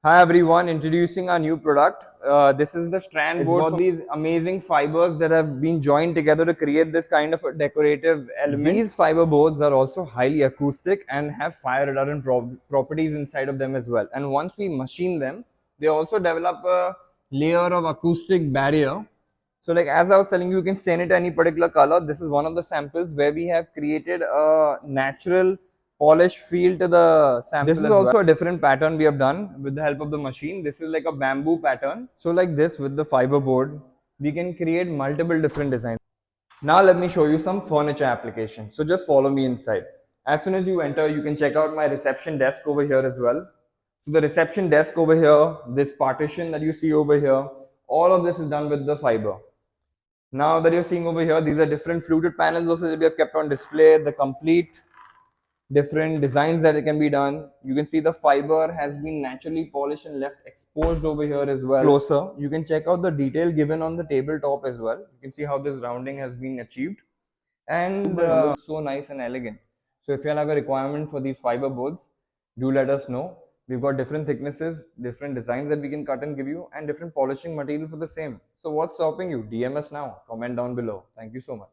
Hi everyone, introducing our new product. This is the Strand board. It's got these amazing fibers that have been joined together to create this kind of a decorative element. These fiber boards are also highly acoustic and have fire retardant properties inside of them as well. And once we machine them, they also develop a layer of acoustic barrier. So like as I was telling you, you can stain it any particular color. This is one of the samples where we have created a natural polish feel to the sample. This is also a different pattern we have done with the help of the machine. This is like a bamboo pattern. So like this with the fiber board, we can create multiple different designs. Now let me show you some furniture applications. So just follow me inside. As soon as you enter, you can check out my reception desk over here as well. So the reception desk over here, this partition that you see over here, all of this is done with the fiber. Now that you're seeing over here, these are different fluted panels also that we have kept on display, the complete different designs that it can be done. You can see the fiber has been naturally polished and left exposed over here as well. Closer, you can check out the detail given on the tabletop as well. You can see how this rounding has been achieved and looks so nice and elegant. So if you have a requirement for these fiber boards, do let us know. We've got different thicknesses, different designs that we can cut and give you, and different polishing material for the same. So what's stopping you? DM us now. Comment down below. Thank you so much.